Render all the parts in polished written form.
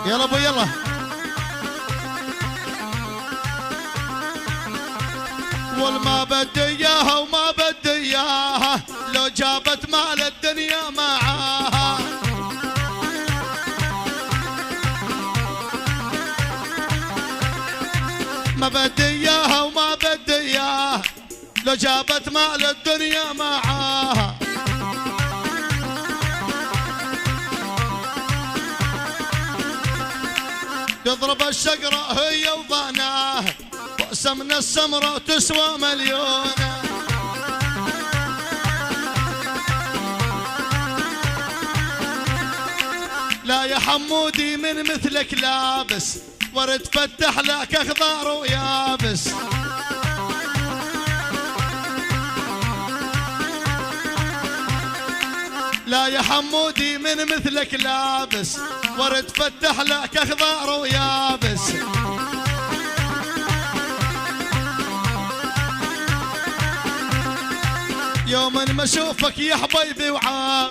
يلا ابو يلا. والما بدي اياها وما بدي اياها، لو جابت مال الدنيا معاها. ما بدي اياها وما بدي اياها، لو جابت مال الدنيا معاها. تضرب الشقرة هي وضعناها، رأسها من السمرة تسوى مليونة. لا يا حمودي من مثلك لابس، ورد فتح لك اخضر ويابس. لا يا حمودي من مثلك لابس، ورد فتح لك اخضر ويابس. يوم ما اشوفك يا حبيبي وعام،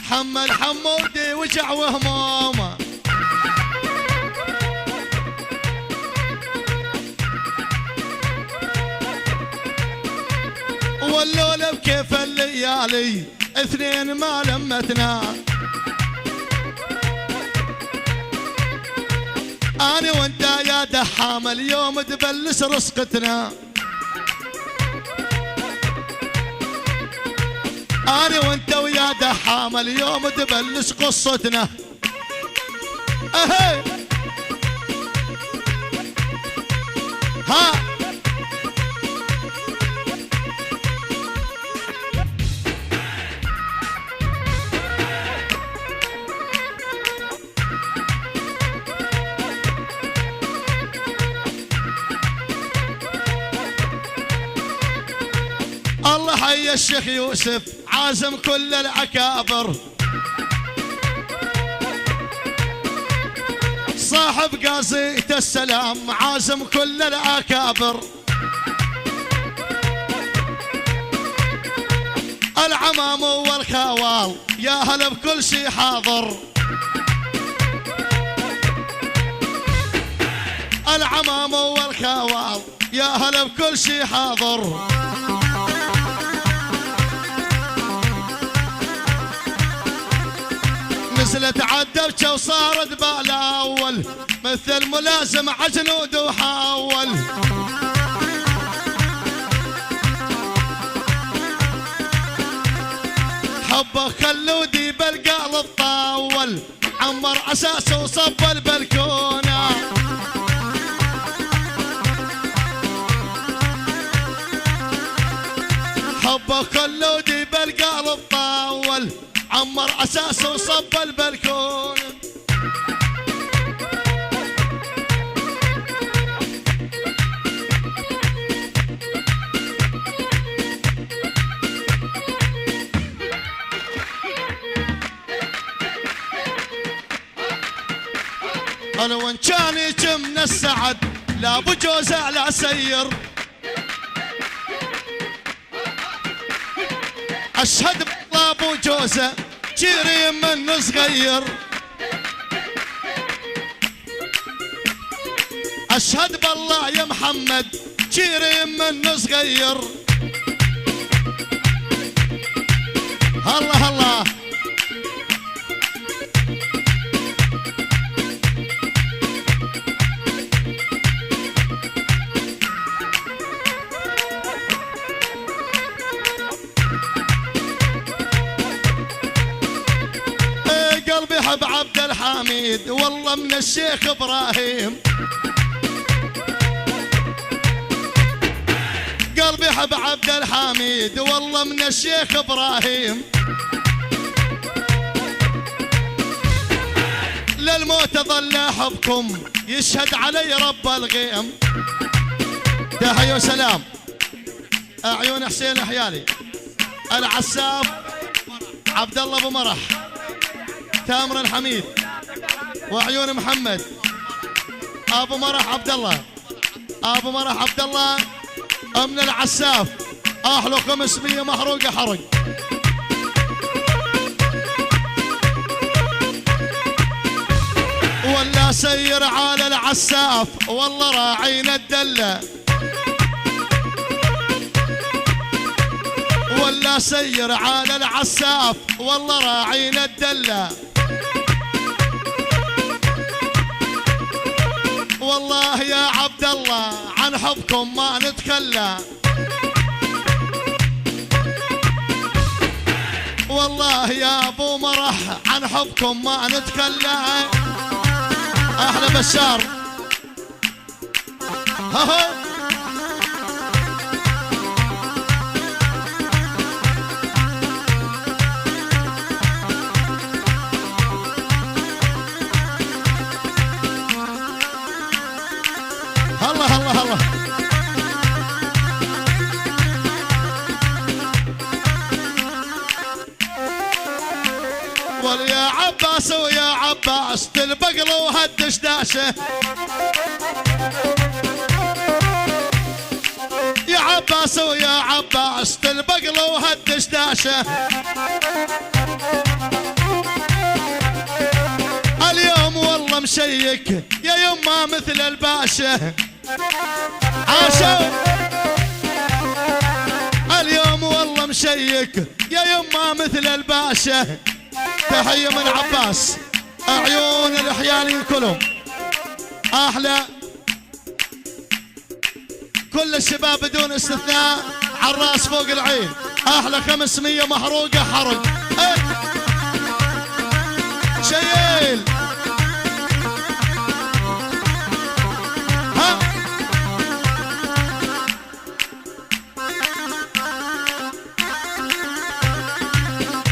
حمل حمودي وجع وهمومه. واللولة بكيف الليالي اثنين ما لمتنا. أنا وانت يا دحام اليوم تبلش رزقتنا. أنا وانت ويا دحام اليوم تبلش قصتنا. أهي ها الله حي الشيخ يوسف عازم كل الأكابر، صاحب قاصية السلام عازم كل الأكابر. العمام والخوال يا هلا بكل شي حاضر. العمام والخوال يا هلا بكل شي حاضر. نزلت عالدبكة وصارت بالاول، مثل ملازم عجنود وحاول. حبه خلودي بالقلب طاول، عمر اساسه وصب البلكونه. حبه خلودي بالقلب طاول، عمر اساسه وصب البلكونه. انا وان كان يجمنا السعد لا ابو جوزه لا سير. اشهد بالله ابو جوزه جيري منه صغير. اشهد بالله يا محمد جيري منه صغير. الله الله قلبي حب عبد الحميد والله من الشيخ ابراهيم. قلبي حب عبد الحميد والله من الشيخ ابراهيم. للموت ظل احبكم يشهد علي رب الغيم. تحية وسلام عيون حسين الحيالي، العساف عبد الله ابو مرح، تامر الحميد، وعيون محمد، ابو مرح عبد الله، ابو مرح عبد الله من العساف. احلى 500 محروقه حرق. ولا سير على العساف والله راعينا الدلة، ولا سير على العساف والله راعينا الدلة. والله يا عبد الله عن حبكم ما نتخلى، والله يا ابو مرح عن حبكم ما نتخلى. احلى بشار ها الله الله الله. واليا عباس ويا عباس تلبقل وهدش داشه، يا عباس ويا عباس تلبقل وهدش داشه. اليوم والله مشيك يا يما مثل الباشا، عاشوا اليوم والله مشيك يا يما مثل الباشا. تحية من عباس عيون الحيالين كلهم احلى، كل الشباب بدون استثناء على الراس فوق العين. احلى 500 محروقة حرق شيل ها.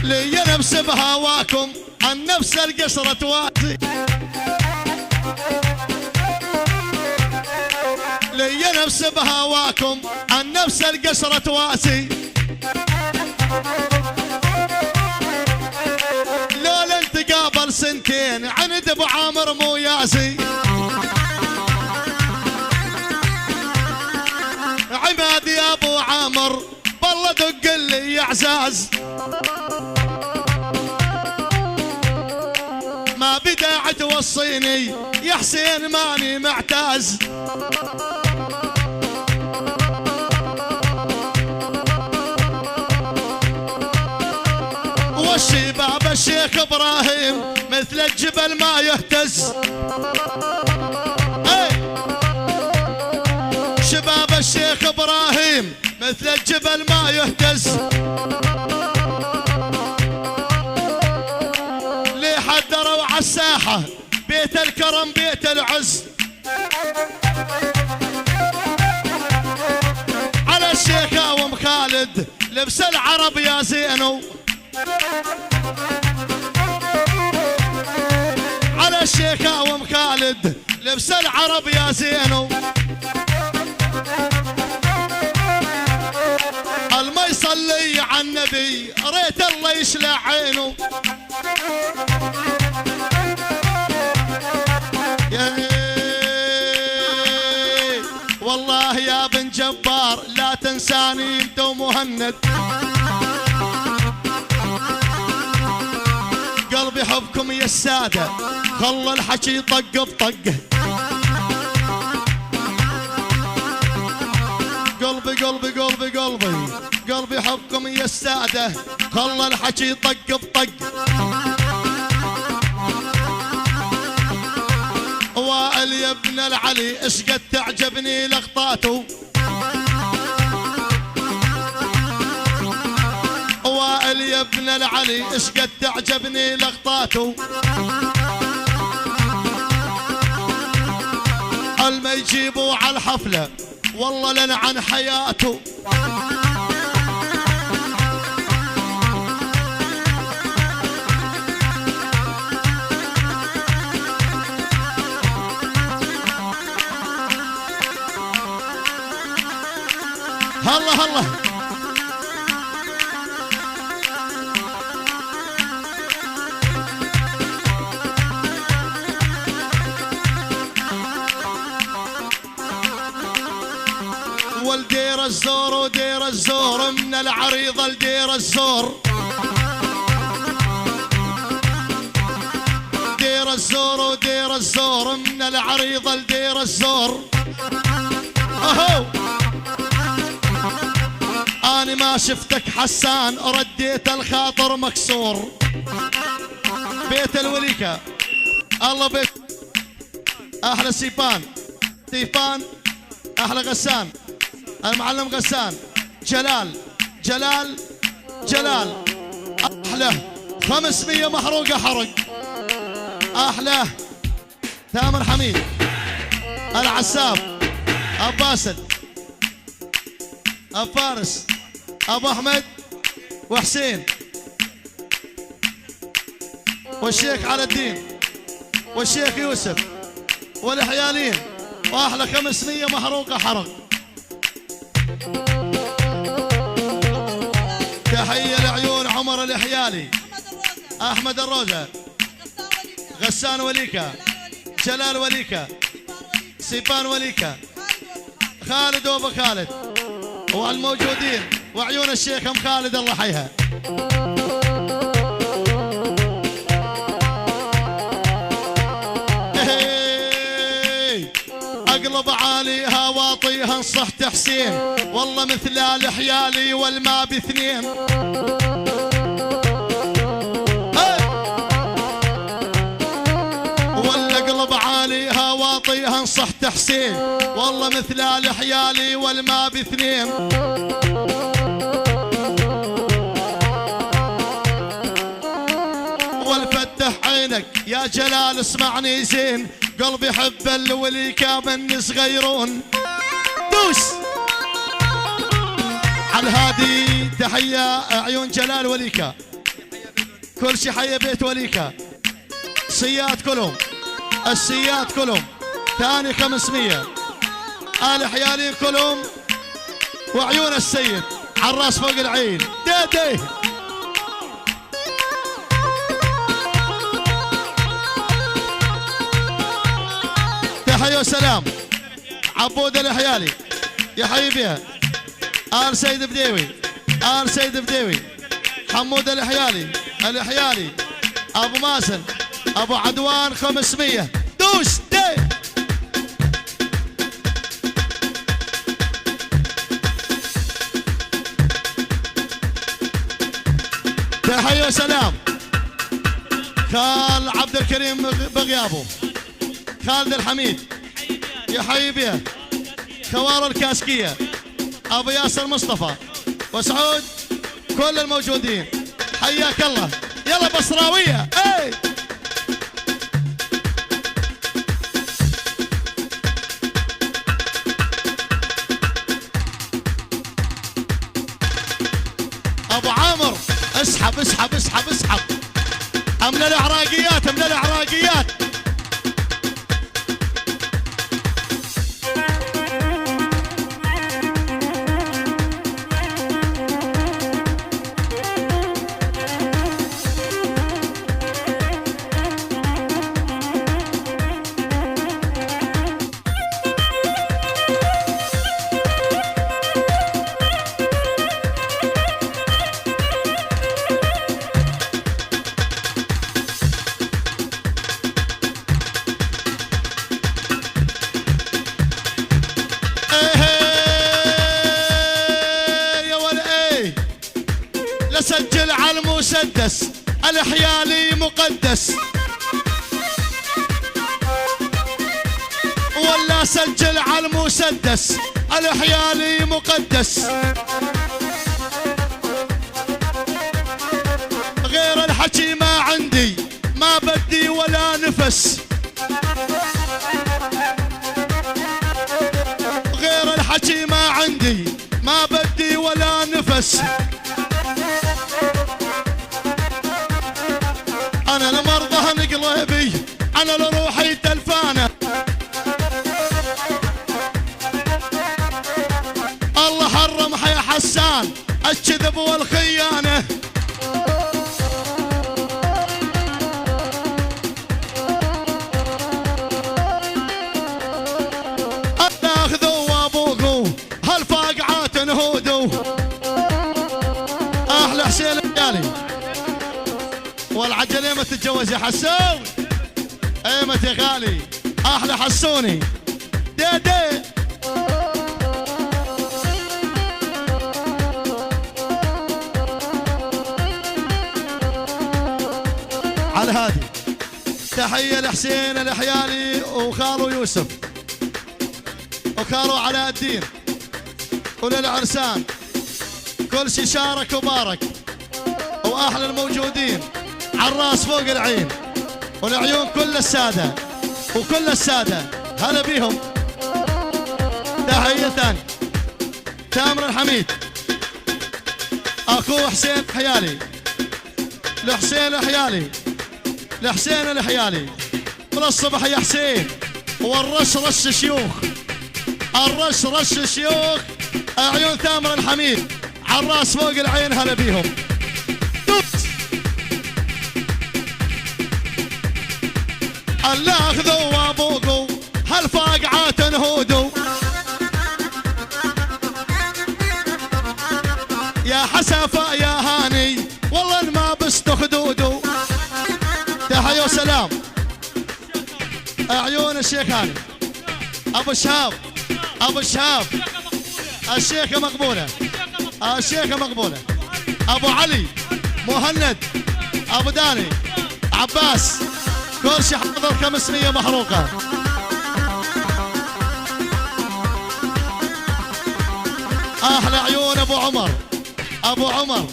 لي نفس بهواكم عن نفس القصرة تواسي، لي نفس بهواكم عن نفس القصرة تواسي. لولا انت قابل سنتين عند ابو عامر مو ياسي. عماد يا ابو عامر بالله دق لي يا عزاز، ما بداعي توصيني يا حسين ماني معتاز. والشباب الشيخ ابراهيم مثل الجبل ما يهتز. اي شباب الشيخ ابراهيم مثل الجبل ما يهتز. لي حدروا على الساحة بيت الكرم بيت العز، على الشيخة وام خالد لبس العرب يا زينو، على الشيخة وام خالد لبس العرب يا زينو. الما يصلي على النبي ريت الله يشلع عينه. والله يا بن جبار لا تنساني انت ومهند، قلبي حبكم يا السادة خلى الحكي طق بطقه. قلبي قلبي قلبي قلبي قلبي حبكم يا السادة خلى الحكي طق بطق. وائل يا ابن العلي ايش قد تعجبني لقطاته، وائل يا ابن العلي ايش قد تعجبني لقطاته. الما يجيبوا على الحفلة والله لنعن حياته. الله الله والدير الزور ودير الزور من العريضة لدير الزور، دير دير الزور ودير الزور، من العريضة لدير الزور. اهو أنا ما شفتك حسان، رديت الخاطر مكسور. بيت الوليكة الله بيت أحلى سيبان أحلى غسان، المعلم غسان، جلال أحلى 500 محروقة حرق. أحلى تامر حميد، العساب، أبو باسل، أبو فارس، أبو أحمد وحسين والشيخ على الدين والشيخ يوسف والحيالين، وأحلى 500 محروقة حرق. تحية لعيون عمر الحيالي، أحمد الروزة، غسان وليكة، جلال وليكة، سيبان وليكة، خالد وابو خالد والموجودين، وعيون الشيخ ام خالد الله حيها. اقلب عاليها واطيها انصح تحسين، والله مثل الحيالي والما باثنين. عليها واطيها انصح تحسين، والله مثل الحيالي والما باثنين. والفتح عينك يا جلال اسمعني زين، قلبي يحب الوليكة من صغيرون. دوس على الهادي. تحية عيون جلال وليكة، كل شي حي بيت وليكة، صياد كلهم، السياد كلهم، ثاني 500 آل حيالين كلهم، وعيون السيد عالراس فوق العين. ديدي تحية وسلام. عبود الحيالي يحيي بها، آل سيد بديوي، آل سيد بديوي، حمود الحيالي، أبو مازن، أبو عدوان 500. دوس دي تحية وسلام. خال عبد الكريم بغيابه، خالد الحميد يحيي بها، خوار الكاسكية، أبو ياسر مصطفى وسعود، كل الموجودين حياك الله. يلا بصراوية. اي ابو عامر اسحب اسحب اسحب اسحب، من العراقيات من العراقيات. سجل على المسدس، الحيالي مقدس، ولا سجل على المسدس، الحيالي مقدس. غير الحكي ما عندي، ما بدي ولا نفس، غير الحكي ما عندي، ما بدي ولا نفس. أنا لمرضى نقلبي، أنا لروحي تلفانة، الله حرم حيا حسان الكذب والخيانة. أخذوا وابوقوا هالفاقعات نهودوا. أحلى حسين الحيالي، والعجلة ما تتجوز يا حساوي. ايمت يا غالي احلى حسوني دي دي على الهادي. تحية لحسين الحيالي وخالو يوسف وخالو علاء الدين وللعرسان، كل شي شارك وبارك، واحلى الموجودين عالراس فوق العين والعيون، كل السادة وكل السادة هلا بيهم. تحية ثانية تامر الحميد اخوه حسين الحيالي، لحسين الحيالي، لحسين الحيالي من الصبح يا حسين، والرش رش شيوخ، الرش رش شيوخ، عيون تامر الحميد عالراس فوق العين هلا بيهم. اللي اخذوا وابوقوا هالفاقعات انهودوا، يا حسافة يا هاني والله ما بست خدودو. تحية وسلام عيون الشيخ هاني ابو شهاب، ابو شهاب الشيخة مقبولة، الشيخة مقبولة، ابو علي مهند، ابو داني عباس، كل شي حضر 500 محروقة. احلى عيون ابو عمر، ابو عمر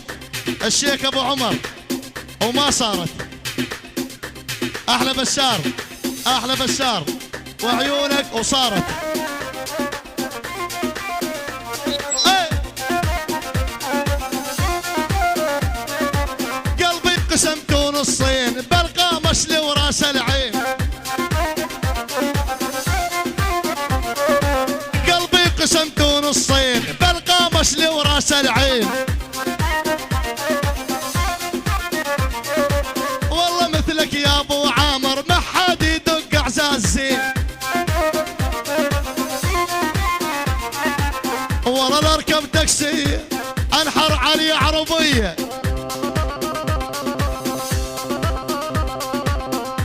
الشيخ ابو عمر وما صارت. احلى بشار، احلى بشار وعيونك وصارت. قلبي قسمته نصين بالقامش لي وراس العين، قلبي قسمته نصين بالقامش لي وراس العين. والله مثلك يا ابو عامر ما حد يدق اعزاز زين، والله اركب تاكسي انحر علي عربيه،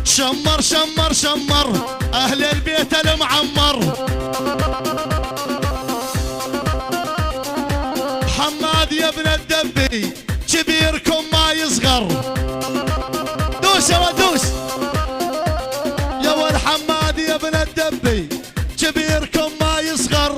شمر شمر شمر اهل البيت المعمر. حماد يا ابن الدبي كبيركم ما يصغر، دوس يا ودوس يا ولد حماد يا ابن الدبي كبيركم ما يصغر.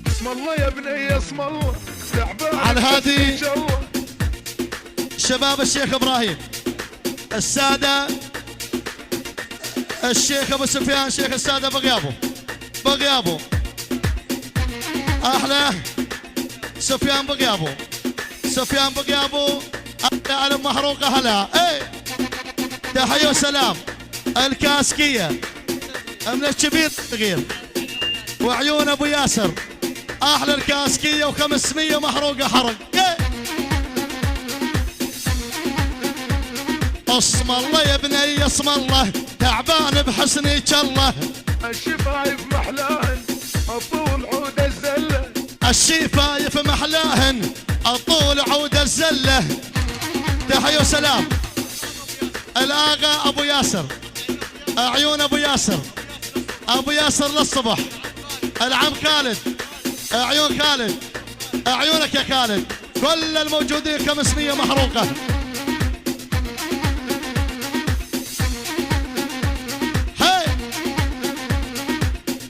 اسم الله يا بني اسم الله على هادي شباب الشيخ ابراهيم، السادة الشيخ ابو سفيان شيخ السادة بغيابه، بغيابه احلى سفيان بغيابه، سفيان بغيابه احلى علم محروقة هلا. ايه تحية وسلام الكاسكية من الكبير صغير وعيون ابو ياسر، احلى الكاسكية و500 محروقة حرق. ايه اسم الله يا بني اسم الله تعبان بحسنك الله، الشفايف محلاهن الطول عود الزله، الشفايف محلاهن الطول عود الزله. تحية وسلام الاغا ابو ياسر، عيون ابو ياسر، ابو ياسر للصبح، العم خالد، عيون خالد، عيونك يا خالد، كل الموجودين 500 محروقة.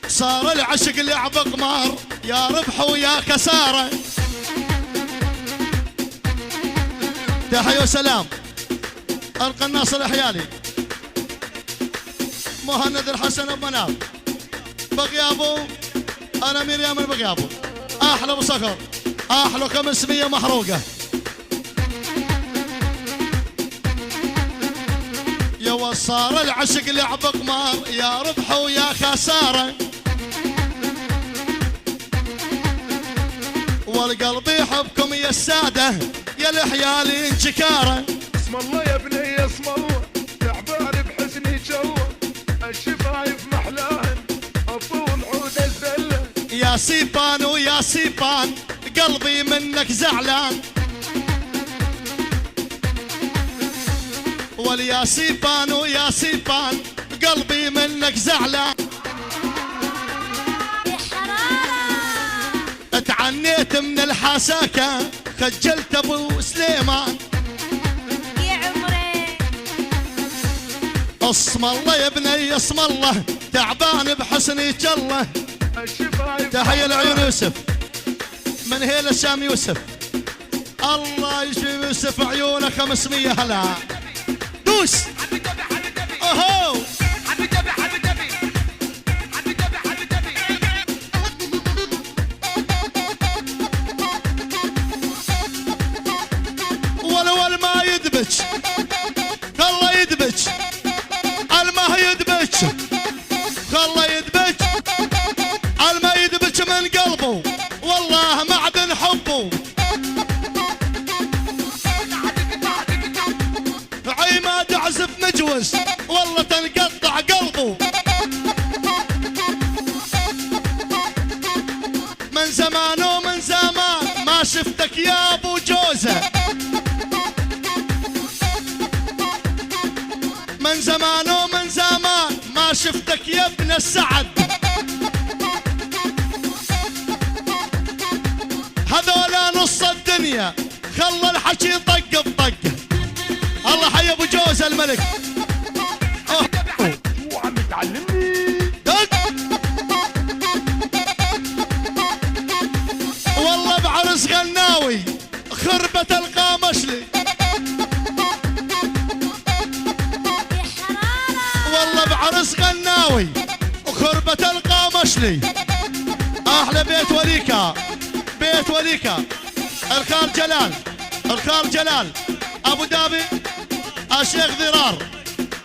صار العشق لعب قمار يا ربح ويا خسارة. تحية وسلام القناص الحيالي مهند الحسن ابو مناف بغيابه، انا مريم بغيابه، احلى ابو صخر، احلى 500 محروقة. يا وصار العشق لعب قمار يا ربح ويا خسارة، والقلب يحبكم يا السادة يا الحيالي انشكارة. اسم الله يا بني اسم الله تعبان بحسنك الله، الشفايف محلاهن الطول عود واليا سيفان ويا سيفان قلبي منك زعلان، واليا سيفان ويا سيفان قلبي منك زعلان. اتعنيت من الحساكة خجلت ابو سليمان، يا عمري اسم الله يا بني اسم الله تعبان بحسنك الله. الشفايف تحية لعيون يوسف من هيل الشام يوسف، الله يشفي يوسف عيونه 500 هلا دوس. اهو ولو ما يدبج خله يدبج، الماء يدبج خله يدبج، الماء يدبج من قلبه والله معدن حبه. عماد عزف مجوز والله تنقطع قلبه. من زمان ومن زمان ما شفتك يا ابو جوزه، من زمان ومن زمان ما شفتك يا ابن السعد. هذولا نص الدنيا خلى الحكي طق بطق. الله حي ابو جوز الملك. شو عم تعلمني؟ دق والله بعرس غناوي خربة القامشلي، والله بعرس غناوي وخربة القامشلي. احلى بيت وليكا، بيت وليكا الخال جلال، الخال جلال ابو دابي الشيخ ضرار،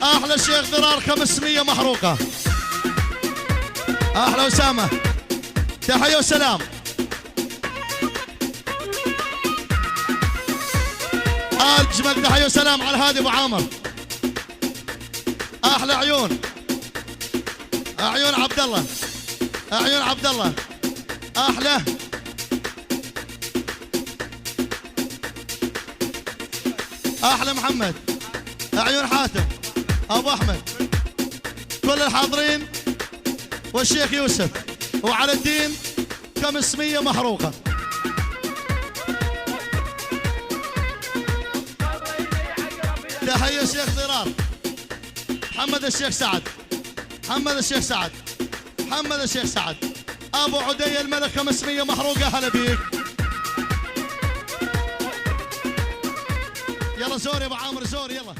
احلى الشيخ ضرار 500 محروقه. احلى اسامه تحيه وسلام. اجمل تحيه وسلام على الهادي ابو عامر. احلى عيون، عيون عبد الله، عيون عبد الله احلى. احلى محمد، عيون حاتم ابو احمد، كل الحاضرين والشيخ يوسف وعلى الدين 500 محروقه. تحيه الشيخ ضرار، محمد الشيخ سعد، محمد الشيخ سعد، محمد الشيخ سعد ابو عدي الملك 500 محروقه. هلا بيك. يلا زور يا ابو عامر زور يلا.